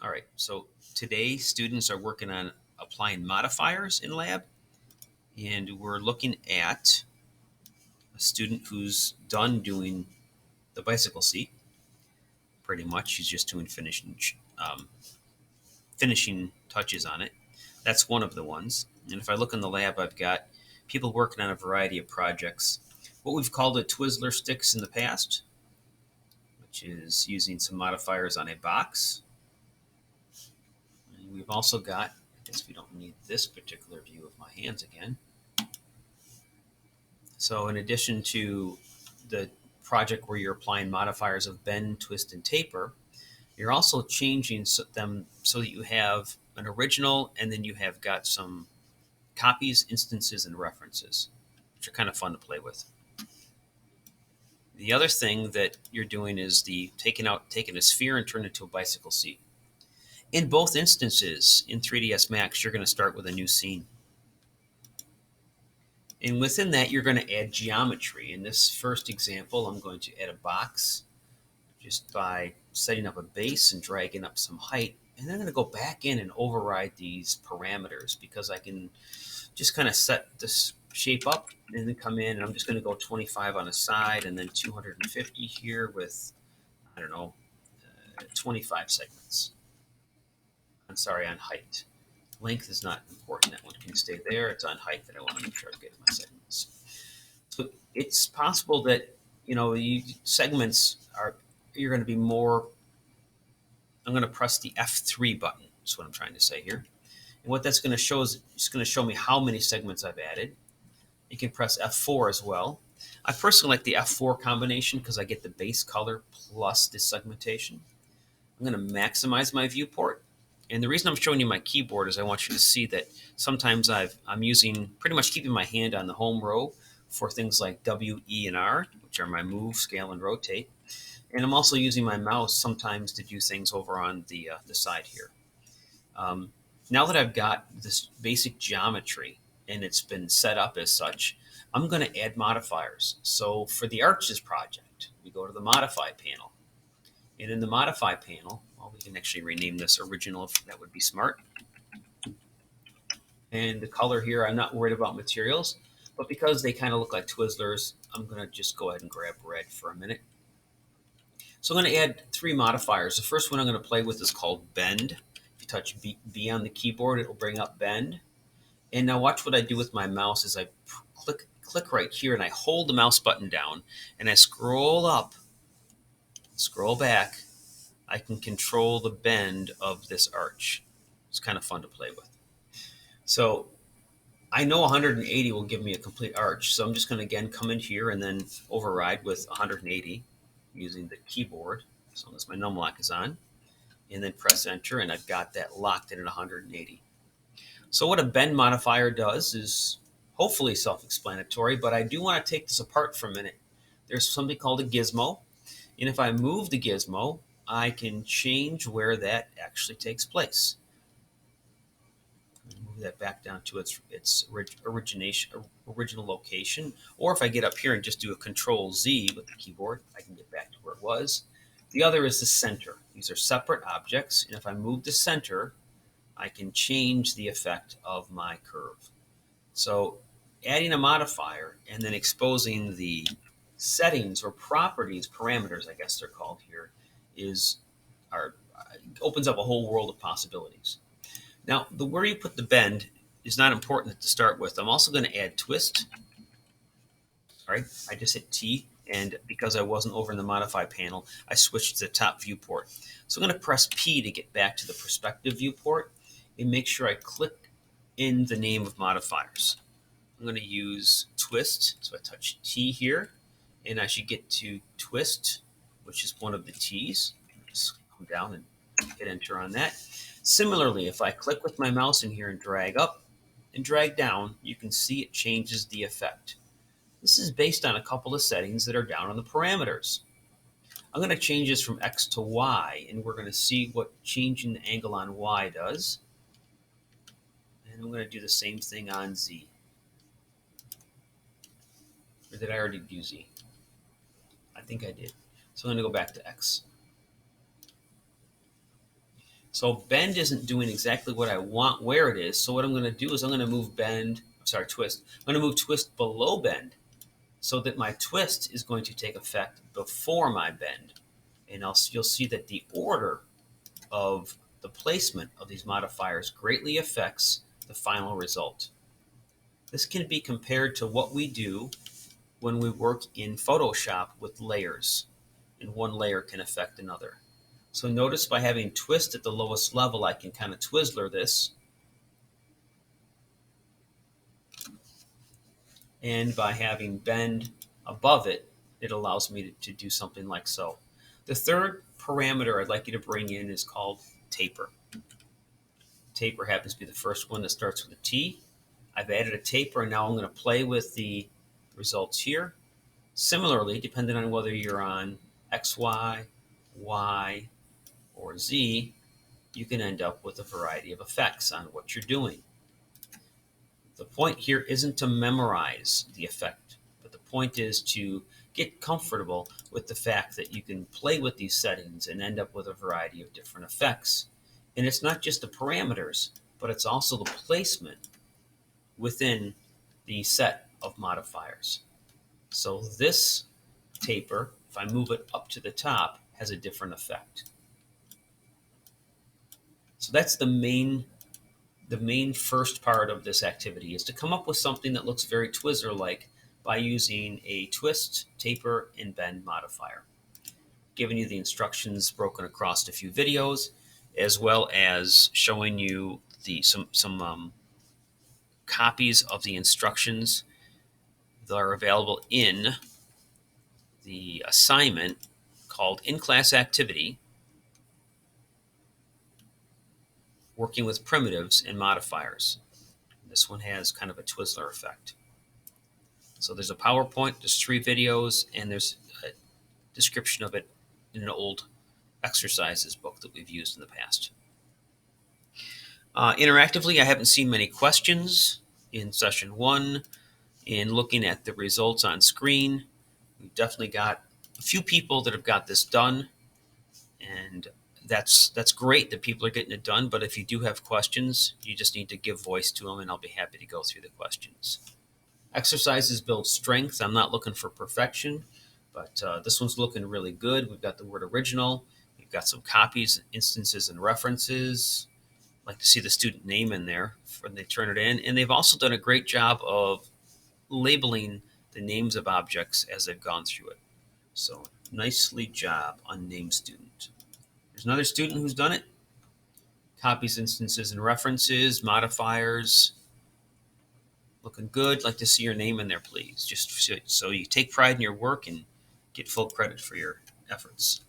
All right, so today students are working on applying modifiers in lab, and we're looking at a student who's done doing the bicycle seat. Pretty much, she's just doing finishing touches on it. That's one of the ones. And if I look in the lab, I've got people working on a variety of projects. What we've called it Twizzler sticks in the past, which is using some modifiers on a box. And we've also got, I guess we don't need this particular view of my hands again. So in addition to the project where you're applying modifiers of bend, twist, and taper, you're also changing them so that you have an original and then you have got some copies, instances, and references, which are kind of fun to play with. The other thing that you're doing is taking a sphere and turning it into a bicycle seat. In both instances, in 3ds Max, you're going to start with a new scene. And within that, you're going to add geometry. In this first example, I'm going to add a box just by setting up a base and dragging up some height. And then I'm going to go back in and override these parameters because I can just kind of set this shape up and then come in and I'm just going to go 25 on a side and then 250 here with, I don't know, 25 segments. I'm sorry, on height. Length is not important. That one can stay there. It's on height that I want to make sure I get my segments. So it's possible that, segments you're going to be more, I'm going to press the F3 button. That's what I'm trying to say here. And what that's going to show is it's going to show me how many segments I've added. You can press F4 as well. I personally like the F4 combination because I get the base color plus the segmentation. I'm going to maximize my viewport. And the reason I'm showing you my keyboard is I want you to see that sometimes I'm using pretty much keeping my hand on the home row for things like W, E, and R, which are my move, scale, and rotate. And I'm also using my mouse sometimes to do things over on the side here. Now that I've got this basic geometry and it's been set up as such, I'm going to add modifiers. So for the arches project, we go to the modify panel. And in the modify panel, well, we can actually rename this original if that would be smart. And the color here, I'm not worried about materials, but because they kind of look like Twizzlers, I'm going to just go ahead and grab red for a minute. So I'm going to add 3 modifiers. The first one I'm going to play with is called bend. If you touch B on the keyboard, it will bring up bend. And now watch what I do with my mouse is I click right here and I hold the mouse button down and I scroll up, scroll back. I can control the bend of this arch. It's kind of fun to play with. So I know 180 will give me a complete arch. So I'm just going to again come in here and then override with 180 using the keyboard as long as my num lock is on. And then press enter and I've got that locked in at 180. So what a bend modifier does is hopefully self-explanatory, but I do want to take this apart for a minute. There's something called a gizmo. And if I move the gizmo, I can change where that actually takes place. Move that back down to its original location. Or if I get up here and just do a Control Z with the keyboard, I can get back to where it was. The other is the center. These are separate objects, and if I move the center, I can change the effect of my curve. So adding a modifier and then exposing the settings or properties, parameters, I guess they're called here, opens up a whole world of possibilities. Now, where you put the bend is not important to start with. I'm also going to add twist. All right, I just hit T, and because I wasn't over in the modify panel, I switched to the top viewport. So I'm going to press P to get back to the perspective viewport and make sure I click in the name of modifiers. I'm going to use twist, so I touch T here, and I should get to twist, which is one of the T's. Just come down and hit enter on that. Similarly, if I click with my mouse in here and drag up and drag down, you can see it changes the effect. This is based on a couple of settings that are down on the parameters. I'm going to change this from X to Y, and we're going to see what changing the angle on Y does. And I'm going to do the same thing on Z. Or did I already do Z? I think I did. So I'm going to go back to X. So bend isn't doing exactly what I want where it is. So what I'm going to do is I'm going to move twist. I'm going to move twist below bend so that my twist is going to take effect before my bend. And you'll see that the order of the placement of these modifiers greatly affects the final result. This can be compared to what we do when we work in Photoshop with layers, and one layer can affect another. So notice by having twist at the lowest level, I can kind of Twizzler this. And by having bend above it, it allows me to do something like so. The third parameter I'd like you to bring in is called taper. Taper happens to be the first one that starts with a T. I've added a taper, and now I'm going to play with the results here. Similarly, depending on whether you're on XY, Y, or Z, you can end up with a variety of effects on what you're doing. The point here isn't to memorize the effect, but the point is to get comfortable with the fact that you can play with these settings and end up with a variety of different effects. And it's not just the parameters, but it's also the placement within the set of modifiers. So this taper, if I move it up to the top, has a different effect. So that's the main first part of this activity, is to come up with something that looks very Twizzler-like by using a twist, taper, and bend modifier. Giving you the instructions broken across a few videos, as well as showing you some copies of the instructions that are available in the assignment called In-Class Activity, Working with Primitives and Modifiers. This one has kind of a Twizzler effect. So there's a PowerPoint, there's 3 videos, and there's a description of it in an old exercises book that we've used in the past. Interactively, I haven't seen many questions in session 1. In looking at the results on screen, we've definitely got a few people that have got this done, and that's great that people are getting it done. But if you do have questions, you just need to give voice to them, and I'll be happy to go through the questions. Exercises build strength. I'm not looking for perfection, but this one's looking really good. We've got the word original. We've got some copies, instances, and references. I'd like to see the student name in there when they turn it in. And they've also done a great job of labeling the names of objects as they've gone through it. So nicely job, unnamed student. There's another student who's done it. Copies, instances, and references, modifiers. Looking good. Like to see your name in there, please. Just so you take pride in your work and get full credit for your efforts.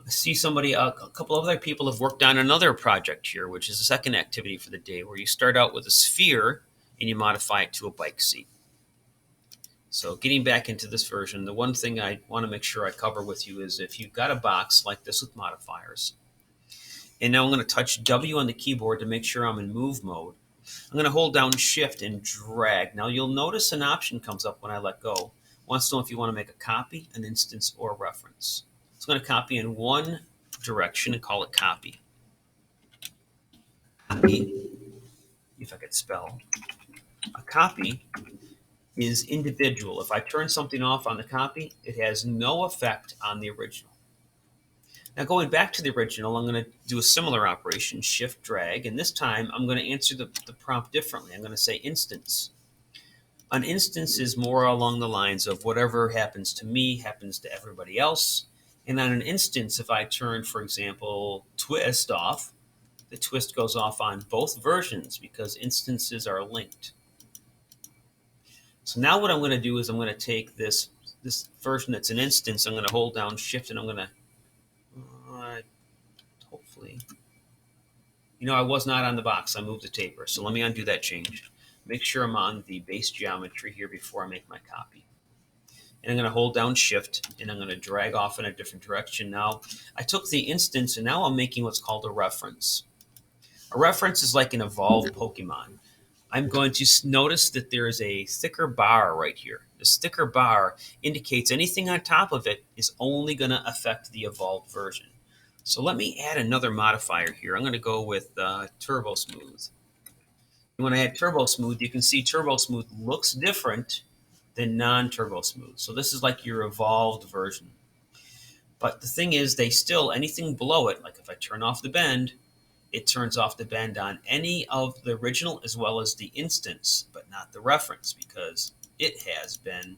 I see a couple of other people have worked on another project here, which is the second activity for the day, where you start out with a sphere and you modify it to a bike seat. So getting back into this version, the one thing I want to make sure I cover with you is if you've got a box like this with modifiers, and now I'm going to touch W on the keyboard to make sure I'm in move mode. I'm going to hold down Shift and drag. Now you'll notice an option comes up when I let go. It wants to know if you want to make a copy, an instance, or a reference. It's going to copy in one direction and call it copy. Copy, if I could spell, a copy is individual. If I turn something off on the copy, it has no effect on the original. Now going back to the original, I'm going to do a similar operation, Shift drag, and this time I'm going to answer the prompt differently. I'm going to say instance. An instance is more along the lines of whatever happens to me happens to everybody else. And on an instance, if I turn, for example, twist off, the twist goes off on both versions because instances are linked. So now what I'm going to do is I'm going to take this version that's an instance, I'm going to hold down Shift, and I'm going to hopefully, I was not on the box. I moved the taper. So let me undo that change. Make sure I'm on the base geometry here before I make my copy. And I'm going to hold down Shift, and I'm going to drag off in a different direction. Now, I took the instance, and now I'm making what's called a reference. A reference is like an evolved Pokemon. I'm going to notice that there is a thicker bar right here. This thicker bar indicates anything on top of it is only going to affect the evolved version. So let me add another modifier here. I'm going to go with Turbo Smooth. When I add Turbo Smooth, you can see Turbo Smooth looks different than non-Turbo Smooth. So this is like your evolved version. But the thing is, they still, anything below it, like if I turn off the bend, it turns off the bend on any of the original as well as the instance, but not the reference because it has been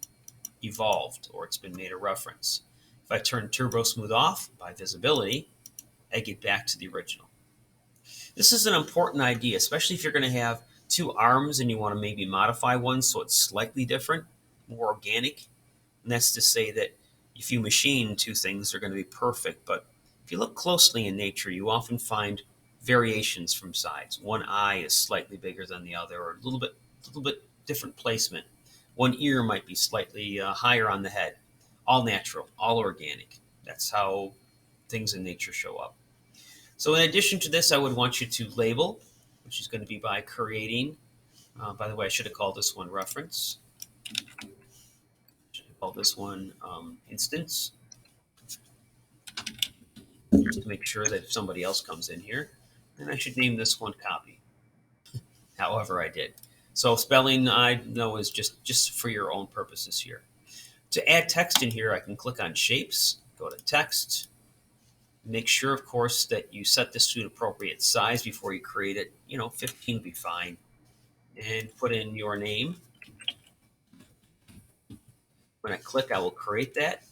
evolved or it's been made a reference. If I turn Turbo Smooth off by visibility, I get back to the original. This is an important idea, especially if you're going to have two arms and you want to maybe modify one so it's slightly different, more organic. And that's to say that if you machine two things, they're going to be perfect. But if you look closely in nature, you often find variations from sides. One eye is slightly bigger than the other, or a little bit different placement. One ear might be slightly higher on the head. All natural, all organic. That's how things in nature show up. So in addition to this, I would want you to label, which is going to be by creating. By the way, I should have called this one reference. Should have called this one instance, just to make sure that if somebody else comes in here, then I should name this one copy. However I did. So spelling, I know, is just for your own purposes here. To add text in here, I can click on Shapes, go to Text. Make sure, of course, that you set this to an appropriate size before you create it. 15 would be fine. And put in your name. When I click, I will create that.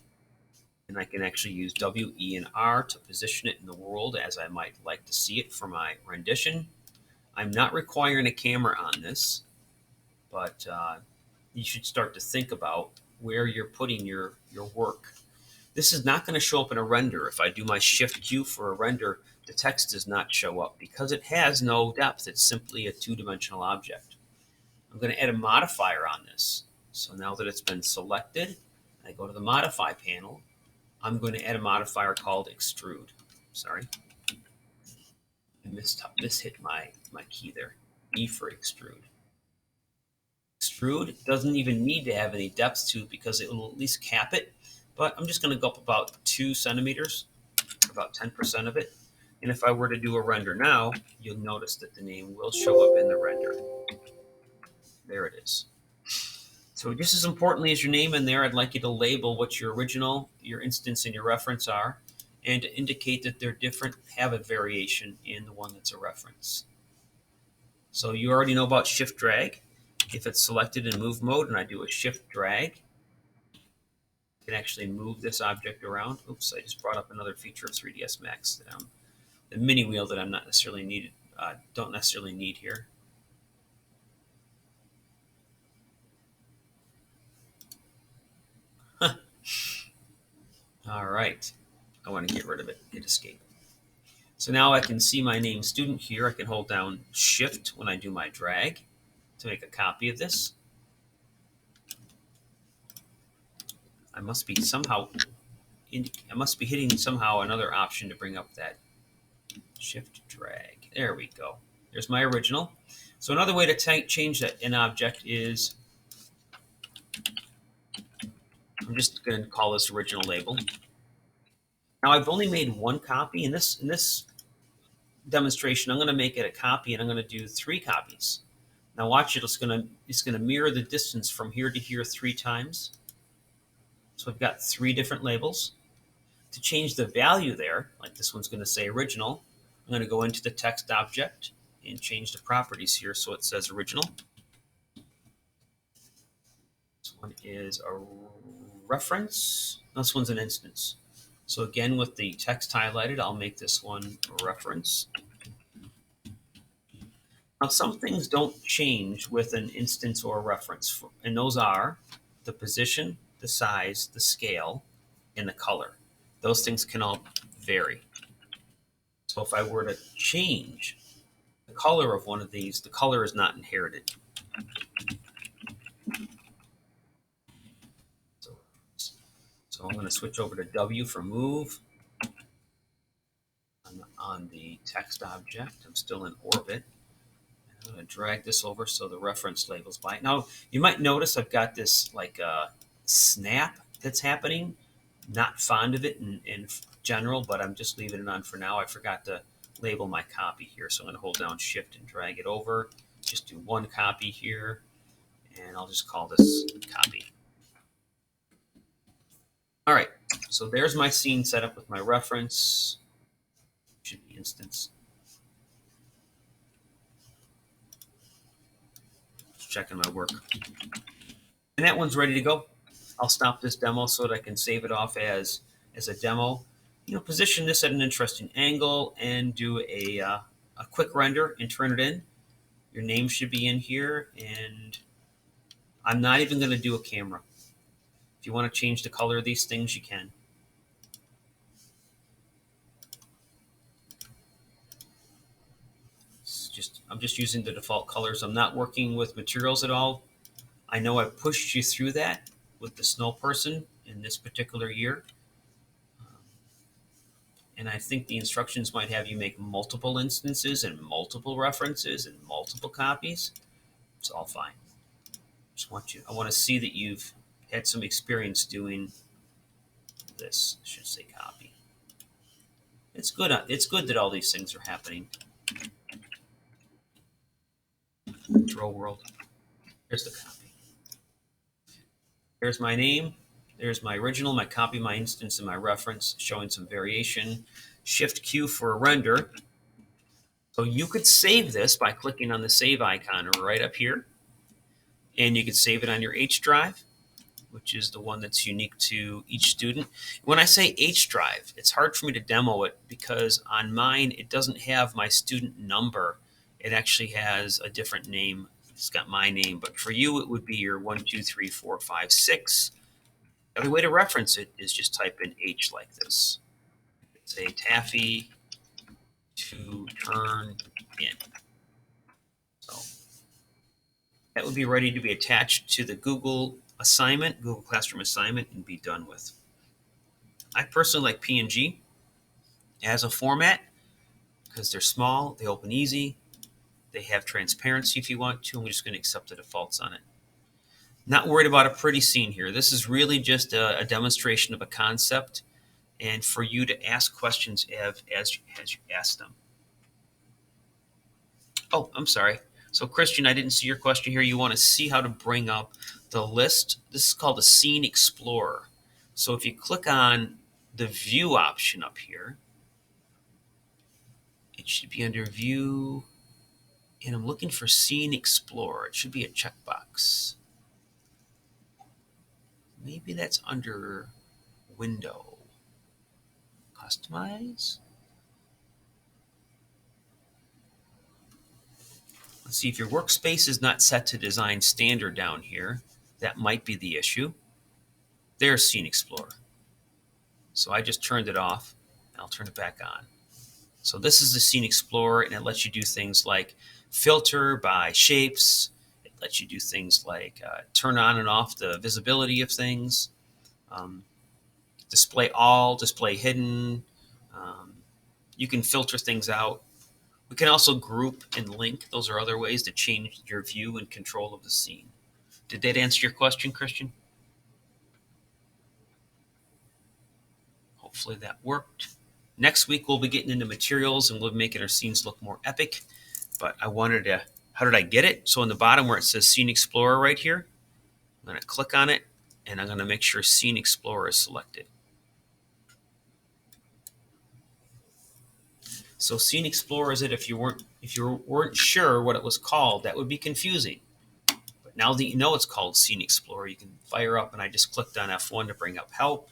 And I can actually use W, E, and R to position it in the world as I might like to see it for my rendition. I'm not requiring a camera on this, but you should start to think about where you're putting your work. This is not going to show up in a render. If I do my Shift Q for a render, the text does not show up because it has no depth. It's simply a two-dimensional object. I'm going to add a modifier on this. So now that it's been selected, I go to the Modify panel. I'm going to add a modifier called Extrude. Sorry. I mishit my key there. E for Extrude. Extrude doesn't even need to have any depth to it because it will at least cap it. But I'm just going to go up about 2 centimeters, about 10% of it. And if I were to do a render now, you'll notice that the name will show up in the render. There it is. So just as importantly as your name in there, I'd like you to label what your original, your instance, and your reference are, and to indicate that they're different, have a variation in the one that's a reference. So you already know about shift drag. If it's selected in move mode and I do a shift drag, I can actually move this object around. Oops, I just brought up another feature of 3ds Max, the mini wheel that I'm not necessarily don't necessarily need here. All right, I want to get rid of it, hit escape. So now I can see my name student here. I can hold down shift when I do my drag to make a copy of this. I must be hitting somehow another option to bring up that shift drag. There we go. There's my original. So another way to change an object is, I'm just going to call this original label. Now I've only made one copy. In this demonstration, I'm going to make it a copy, and I'm going to do 3 copies. Now watch it. It's going to mirror the distance from here to here 3 times. So I've got 3 different labels. To change the value there, like this one's going to say original, I'm going to go into the text object and change the properties here so it says original. This one is a reference. This one's an instance. So again, with the text highlighted, I'll make this one a reference. Now, some things don't change with an instance or a reference, and those are the position, the size, the scale, and the color. Those things can all vary. So if I were to change the color of one of these, the color is not inherited. So I'm going to switch over to W for move. On the text object, I'm still in orbit. I'm going to drag this over so the reference label's by it. Now, you might notice I've got this like snap that's happening. Not fond of it, and general, but I'm just leaving it on for now. I forgot to label my copy here, so I'm going to hold down Shift and drag it over. Just do one copy here, and I'll just call this copy. All right, so there's my scene set up with my reference. Should be instance. Just checking my work. And that one's ready to go. I'll stop this demo so that I can save it off as a demo. Position this at an interesting angle and do a quick render and turn it in. Your name should be in here, and I'm not even going to do a camera. If you want to change the color of these things, you can. I'm just using the default colors. I'm not working with materials at all. I know I pushed you through that with the snow person in this particular year. And I think the instructions might have you make multiple instances and multiple references and multiple copies. It's all fine. I want to see that you've had some experience doing this. I should say copy. It's good. It's good that all these things are happening. Draw world. Here's the copy. There's my name. There's my original, my copy, my instance, and my reference, showing some variation. Shift Q for a render. So you could save this by clicking on the save icon right up here. And you could save it on your H drive, which is the one that's unique to each student. When I say H drive, it's hard for me to demo it because on mine, it doesn't have my student number. It actually has a different name. It's got my name, but for you, it would be your 1, 2, 3, 4, 5, 6. The other way to reference it is just type in H like this. Say taffy to turn in. So that would be ready to be attached to the Google assignment, Google Classroom assignment, and be done with. I personally like PNG as a format because they're small, they open easy, they have transparency if you want to, and we're just going to accept the defaults on it. Not worried about a pretty scene here. This is really just a demonstration of a concept and for you to ask questions as you ask them. Oh, I'm sorry. So Christian, I didn't see your question here. You want to see how to bring up the list. This is called a Scene Explorer. So if you click on the View option up here, it should be under View, and I'm looking for Scene Explorer. It should be a checkbox. Maybe that's under Window. Customize. Let's see if your workspace is not set to design standard down here. That might be the issue. There's Scene Explorer. So I just turned it off, and I'll turn it back on. So this is the Scene Explorer, and it lets you do things like filter by shapes. It lets you do things like turn on and off the visibility of things, display all, display hidden. You can filter things out. We can also group and link. Those are other ways to change your view and control of the scene. Did that answer your question, Christian? Hopefully that worked. Next week, we'll be getting into materials and we'll be making our scenes look more epic. But I wanted to, how did I get it? So in the bottom where it says Scene Explorer right here, I'm going to click on it and I'm going to make sure Scene Explorer is selected. So Scene Explorer is it if you weren't sure what it was called, that would be confusing. But now that you know it's called Scene Explorer, you can fire up, and I just clicked on F1 to bring up help.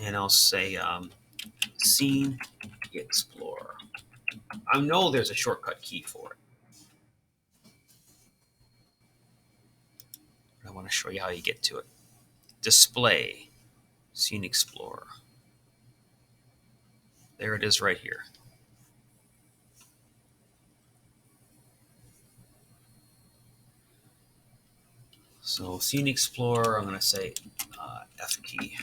And I'll say Scene Explorer. I know there's a shortcut key for it. I want to show you how you get to it. Display, Scene Explorer. There it is right here. So Scene Explorer, I'm going to say F key.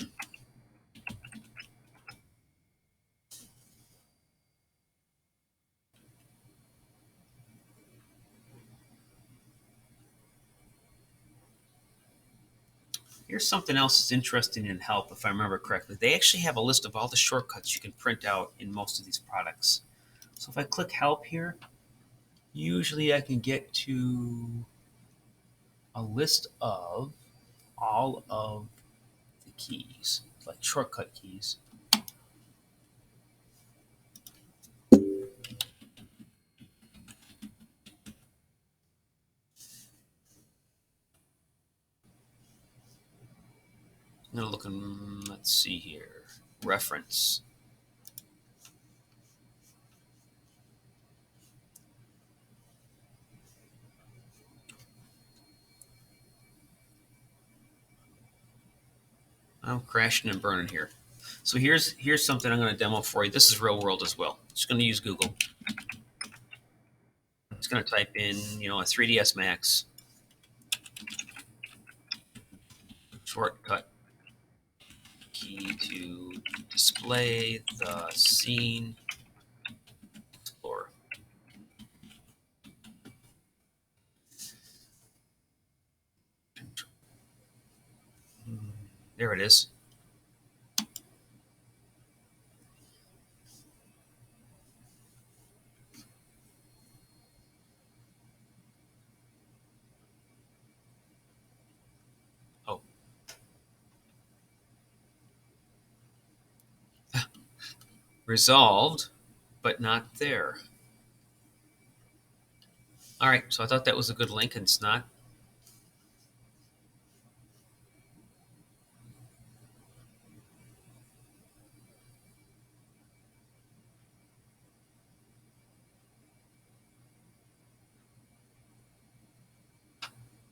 Here's something else that's interesting in Help, if I remember correctly. They actually have a list of all the shortcuts you can print out in most of these products. So if I click Help here, usually I can get to a list of all of the keys, like shortcut keys. I'm going to look in, let's see here, reference. I'm crashing and burning here. So here's something I'm going to demo for you. This is real world as well. Just going to use Google. I'm just going to type in, a 3ds Max shortcut key to display the scene explorer. There it is. Oh. Resolved, but not there. All right, so I thought that was a good link, and it's not.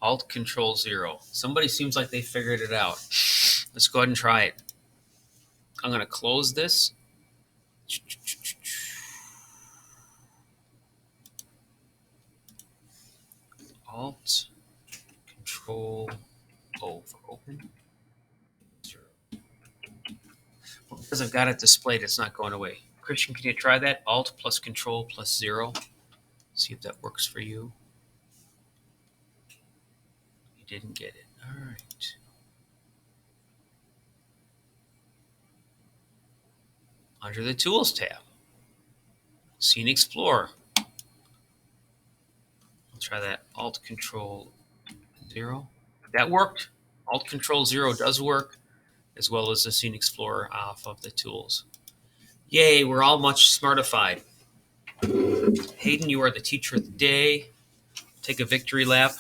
Alt Control 0. Somebody seems like they figured it out. Let's go ahead and try it. I'm going to close this. Alt Control O for open. 0. Well, because I've got it displayed, it's not going away. Christian, can you try that? Alt plus Control plus 0. See if that works for you. You didn't get it. All right. Under the Tools tab, Scene Explorer. I'll try that. Alt Control 0. That worked. Alt Control 0 does work, as well as the Scene Explorer off of the tools. Yay, we're all much smartified. Hayden, you are the teacher of the day. Take a victory lap.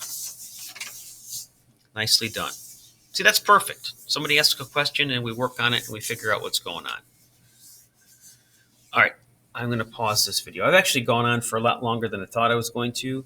Nicely done. See, that's perfect. Somebody asks a question and we work on it and we figure out what's going on. All right, I'm going to pause this video. I've actually gone on for a lot longer than I thought I was going to.